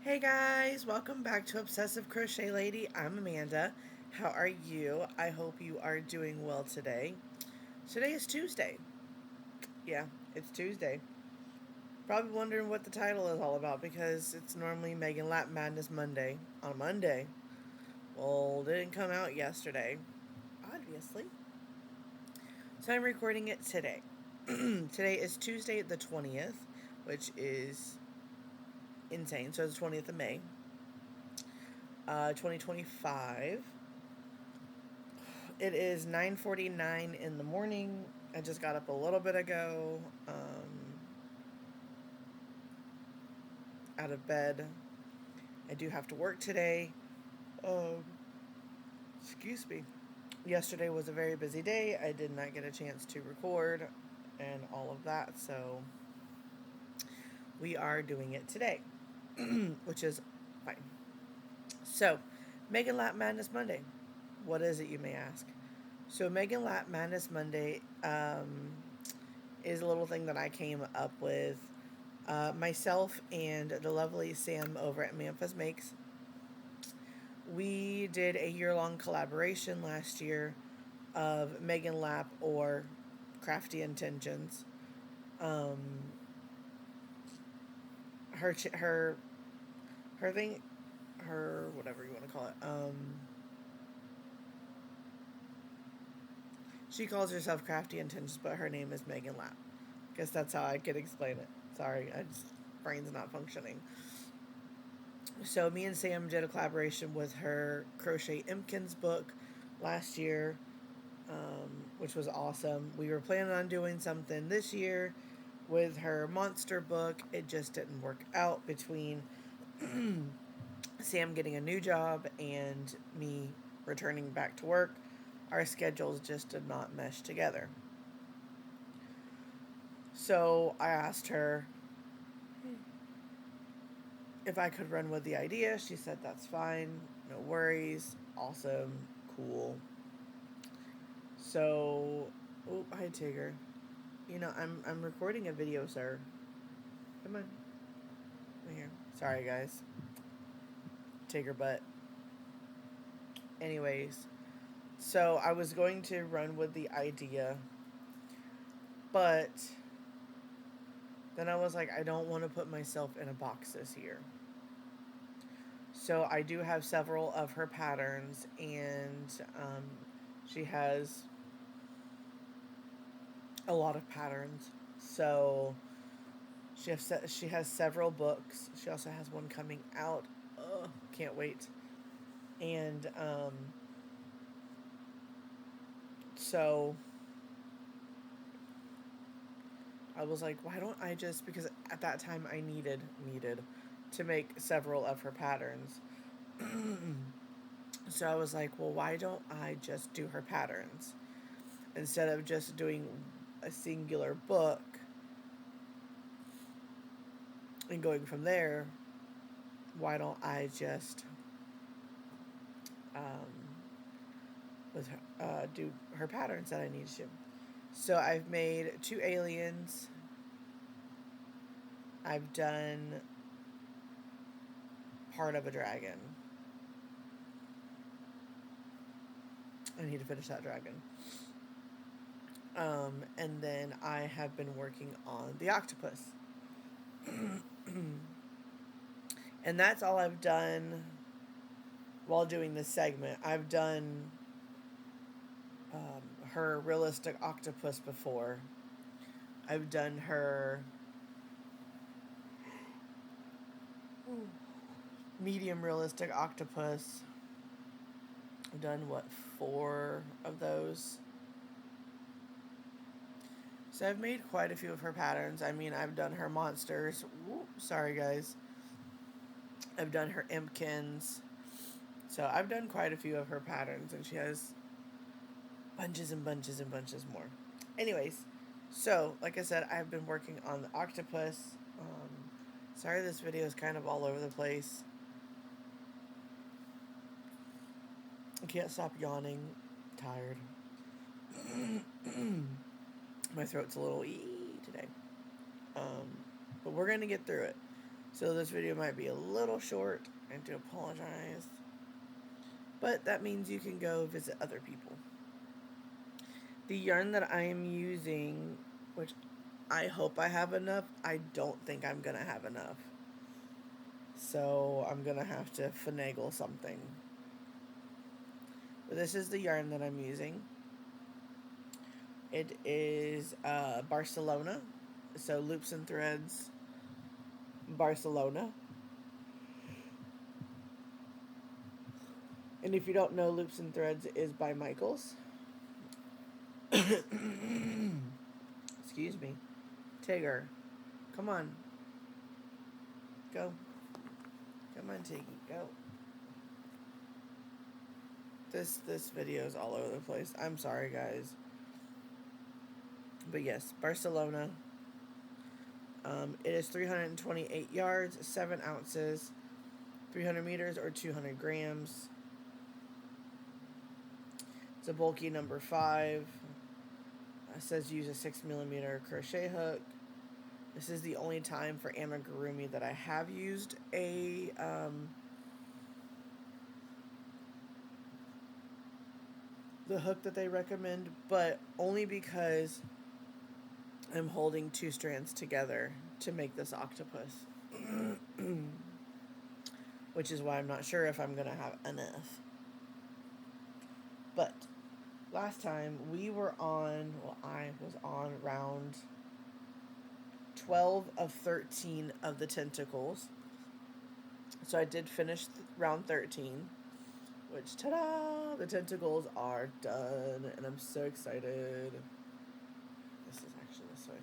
Hey guys, welcome back to Obsessive Crochet Lady. I'm Amanda. How are you? I hope you are doing well today. Today is Tuesday. Yeah, it's Tuesday. Probably wondering what the title is all about because it's normally Megan Lapp Madness Monday on Monday. Well, it didn't come out yesterday, obviously. So I'm recording it today. Today is Tuesday the 20th, which is insane. So it's the 20th of May, 2025. It is 9:49 in the morning. I just got up a little bit ago, out of bed. I do have to work today. Um, Excuse me. Yesterday was a very busy day. I did not get a chance to record and all of that, so we are doing it today, which is fine. So, Megan Lap Madness Monday. What is it, you may ask? So, Megan Lap Madness Monday is a little thing that I came up with. Myself and the lovely Sam over at Memphis Makes. We did a year-long collaboration last year of Megan Lap or Crafty Intentions. Um, her her thing, her whatever you want to call it. She calls herself Crafty Intentions, but her name is Megan Lap. Guess that's how I could explain it. Sorry, brain's not functioning. So me and Sam did a collaboration with her Crochet Impkins book last year, which was awesome. We were planning on doing something this year with her monster book. It just didn't work out between Sam getting a new job and me returning back to work. Our schedules just did not mesh together. So I asked her if I could run with the idea. She said that's fine, no worries, awesome, cool. So, oh, hi Tigger. I'm recording a video, sir. Come on, come here. Sorry, guys. Tigger butt. Anyways, so I was going to run with the idea, but then I was like, I don't want to put myself in a box this year. So I do have several of her patterns, and she has a lot of patterns. So she has several books. She also has one coming out. Oh, can't wait. And so I was like, why don't I just, because at that time I needed to make several of her patterns. So I was like, well, why don't I just do her patterns instead of just doing a singular book and going from there? Why don't I just um, do her patterns that I need to? So I've made 2 aliens. I've done part of a dragon. I need to finish that dragon. And then I have been working on the octopus. And that's all I've done while doing this segment. I've done her realistic octopus before. I've done her medium realistic octopus. I've done, 4 of those. So I've made quite a few of her patterns. I mean, I've done her monsters. Sorry, guys. I've done her impkins. So I've done quite a few of her patterns, and she has bunches and bunches and bunches more. Anyways, so like I said, I've been working on the octopus. Sorry this video is kind of all over the place. I can't stop yawning. I'm tired. My throat's a little today. But we're going to get through it. So this video might be a little short. I do apologize. But that means you can go visit other people. The yarn that I am using, which I hope I have enough, I don't think I'm going to have enough. So I'm going to have to finagle something. But this is the yarn that I'm using. It is Barcelona. So Loops and Threads Barcelona. And if you don't know, Loops and Threads is by Michaels. Excuse me. Tigger. Come on. Go. Come on, Tiggy. Go. This video is all over the place. I'm sorry, guys. But yes, Barcelona. It is 328 yards, 7 ounces, 300 meters or 200 grams. It's a bulky number 5. It says use a 6mm crochet hook. This is the only time for amigurumi that I have used a the hook that they recommend, but only because I'm holding 2 strands together to make this octopus. Which is why I'm not sure if I'm going to have enough. But last time we were on, well, I was on round 12 of 13 of the tentacles. So I did finish round 13, which, ta-da, the tentacles are done, and I'm so excited. This is actually this way.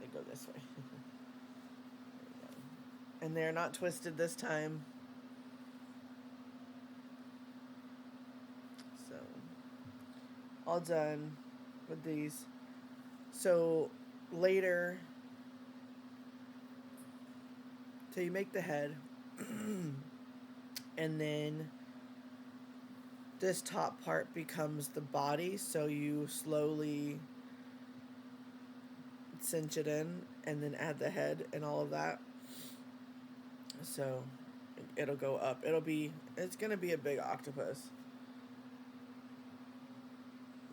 They go this way. And they're not twisted this time. So, all done with these. So, later, so you make the head, and then this top part becomes the body, so you slowly cinch it in and then add the head and all of that. So it'll go up. It's gonna be a big octopus.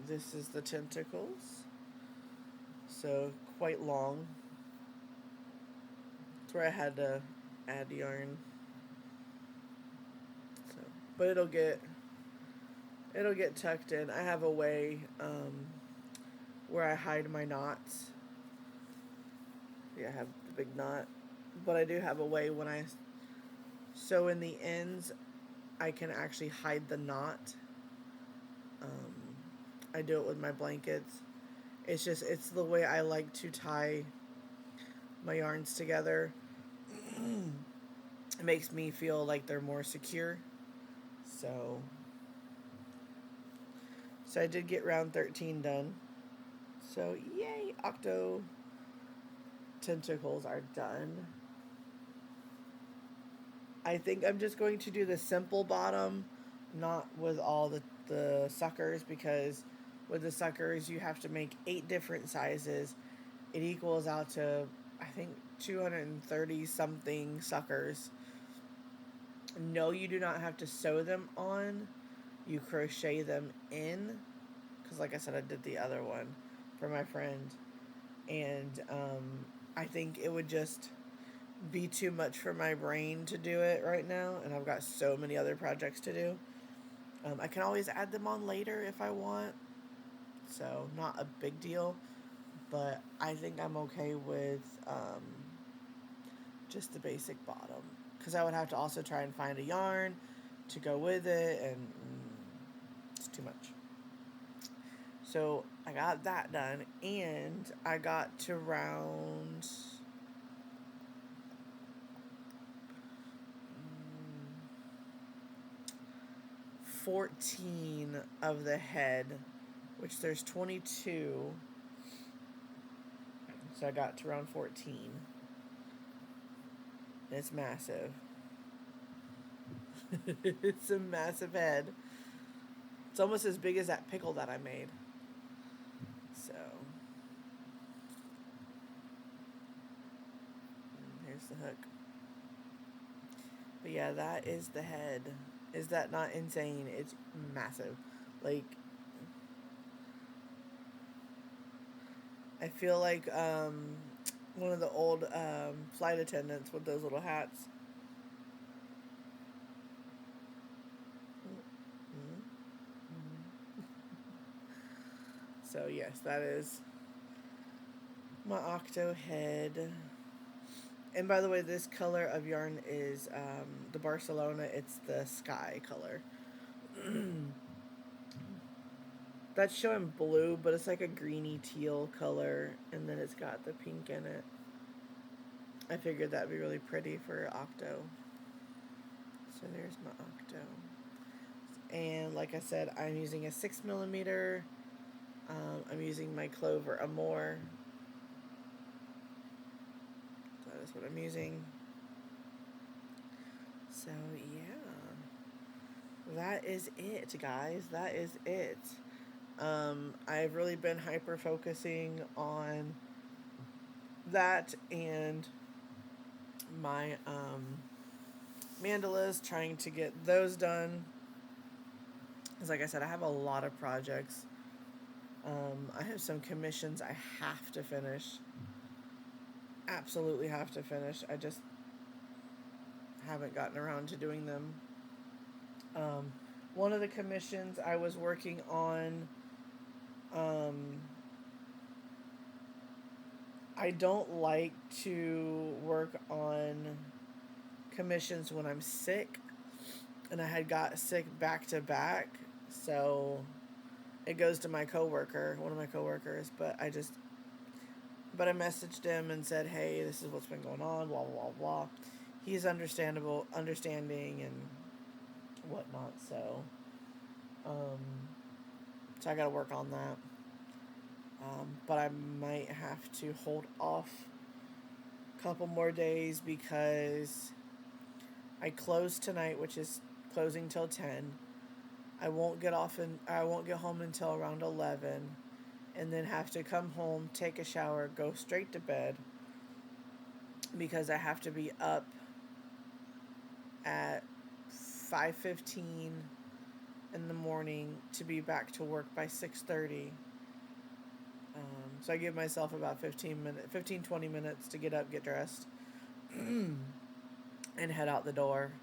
This is the tentacles. So quite long. That's where I had to add yarn. So, but it'll get tucked in. I have a way where I hide my knots. Yeah, I have the big knot. But I do have a way when I sew in the ends, I can actually hide the knot. I do it with my blankets. It's the way I like to tie my yarns together. It makes me feel like they're more secure. So I did get round 13 done. So yay, Octo tentacles are done. I think I'm just going to do the simple bottom, not with all the suckers, because with the suckers you have to make 8 different sizes. It equals out to, I think, 230 something suckers. No, you do not have to sew them on. You crochet them in, because like I said, I did the other one for my friend, and I think it would just be too much for my brain to do it right now, and I've got so many other projects to do. I can always add them on later if I want, so not a big deal, but I think I'm okay with just the basic bottom, because I would have to also try and find a yarn to go with it, and it's too much. So I got that done, and I got to round 14 of the head, which there's 22. So I got to round 14. And it's massive. It's a massive head. It's almost as big as that pickle that I made. So here's the hook. But yeah, that is the head. Is that not insane? It's massive. Like, I feel like one of the old flight attendants with those little hats. So yes, that is my Octo head. And by the way, this color of yarn is the Barcelona. It's the sky color. That's showing blue, but it's like a greeny teal color, and then it's got the pink in it. I figured that'd be really pretty for Octo. So there's my Octo. And like I said, I'm using a 6mm. I'm using my Clover Amore. That is what I'm using. So yeah, that is it, guys. That is it. I've really been hyper focusing on that and my mandalas, trying to get those done. Because, like I said, I have a lot of projects. I have some commissions I have to finish. Absolutely have to finish. I just haven't gotten around to doing them. One of the commissions I was working on, I don't like to work on commissions when I'm sick, and I had got sick back to back, so it goes to my coworker, one of my coworkers, but I messaged him and said, hey, this is what's been going on, blah, blah, blah. He's understanding and whatnot, um, so I gotta work on that. But I might have to hold off a couple more days because I close tonight, which is closing till 10. I won't get home until around 11, and then have to come home, take a shower, go straight to bed because I have to be up at 5:15 in the morning to be back to work by 6:30. So I give myself about 20 minutes to get up, get dressed, and head out the door.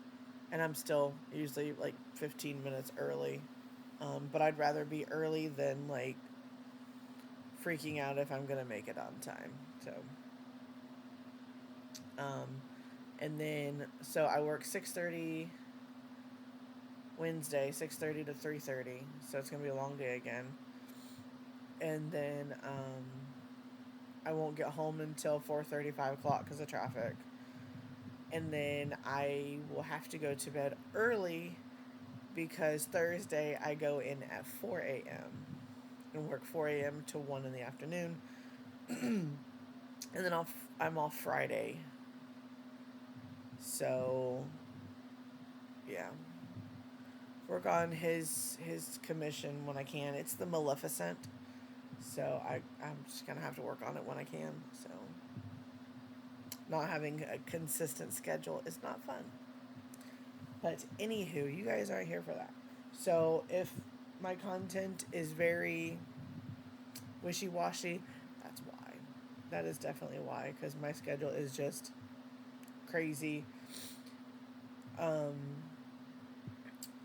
And I'm still usually like 15 minutes early. But I'd rather be early than like freaking out if I'm going to make it on time. So, and then, so I work 6:30 Wednesday, 6:30 to 3:30. So it's going to be a long day again. And then, I won't get home until 4:30, 5 o'clock because of traffic. And then I will have to go to bed early because Thursday I go in at 4 a.m. and work 4 a.m. to 1 in the afternoon. And then I'm off Friday. So, yeah. Work on his commission when I can. It's the Maleficent. So I'm just going to have to work on it when I can. So, not having a consistent schedule is not fun. But anywho, you guys aren't here for that. So if my content is very wishy-washy, that's why. That is definitely why, because my schedule is just crazy.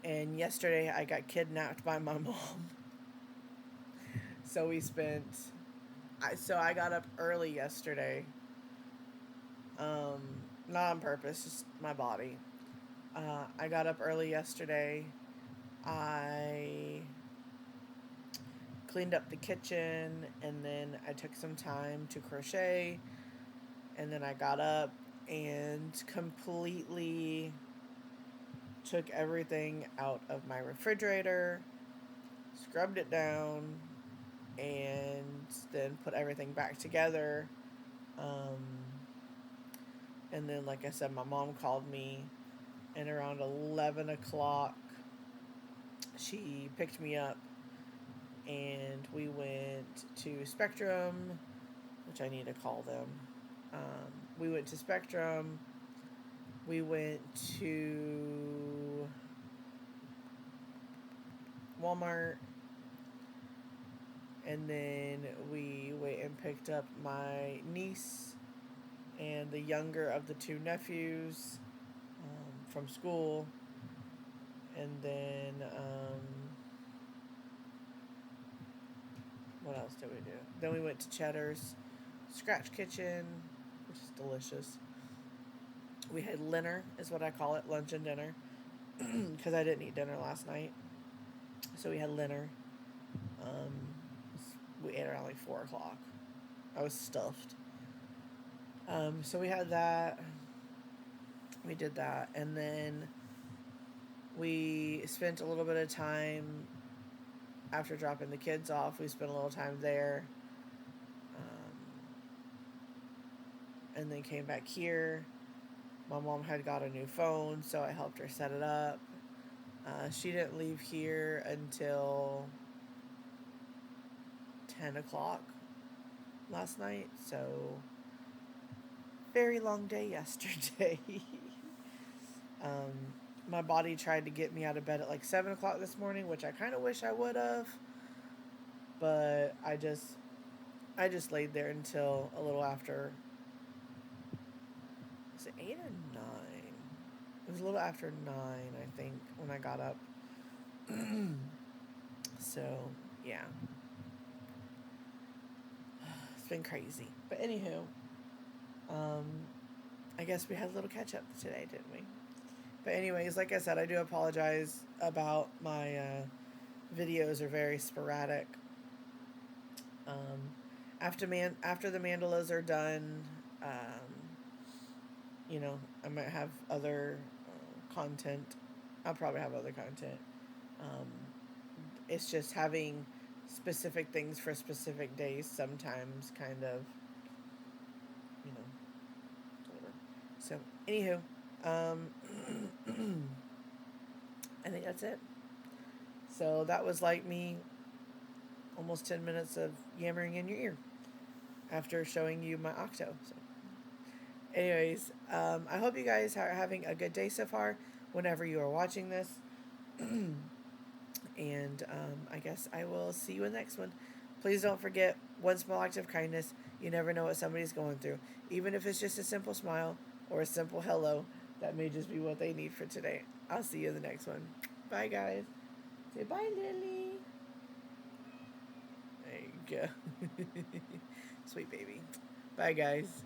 And yesterday I got kidnapped by my mom. So I got up early yesterday. Not on purpose, just my body. I got up early yesterday. I cleaned up the kitchen, and then I took some time to crochet, and then I got up and completely took everything out of my refrigerator, scrubbed it down, and then put everything back together. And then, like I said, my mom called me, and around 11 o'clock, she picked me up, and we went to Spectrum, which I need to call them. We went to Spectrum, We went to Walmart, and then we went and picked up my niece and the younger of the two nephews from school. And then, what else did we do? Then we went to Cheddar's Scratch Kitchen, which is delicious. We had dinner, is what I call it, lunch and dinner, because I didn't eat dinner last night. So we had dinner. Um, we ate around like 4 o'clock. I was stuffed. So we had that. We did that. And then we spent a little bit of time after dropping the kids off. We spent a little time there. And then came back here. My mom had got a new phone, so I helped her set it up. She didn't leave here until 10 o'clock last night, so very long day yesterday. My body tried to get me out of bed at like 7 o'clock this morning, which I kind of wish I would have, but I just laid there until a little after. Was it 8 or 9? It was a little after 9, I think, when I got up. So, yeah. It's been crazy. But anywho, I guess we had a little catch up today, didn't we? But anyways, like I said, I do apologize about my videos are very sporadic. After the mandalas are done, I might have other content. I'll probably have other content. It's just having specific things for specific days sometimes kind of, whatever. So, anywho, I think that's it. So that was like me almost 10 minutes of yammering in your ear after showing you my Octo. So, anyways, I hope you guys are having a good day so far whenever you are watching this. And I guess I will see you in the next one. Please don't forget, one small act of kindness. You never know what somebody's going through. Even if it's just a simple smile or a simple hello, that may just be what they need for today. I'll see you in the next one. Bye, guys. Say bye, Lily. There you go. Sweet baby. Bye, guys.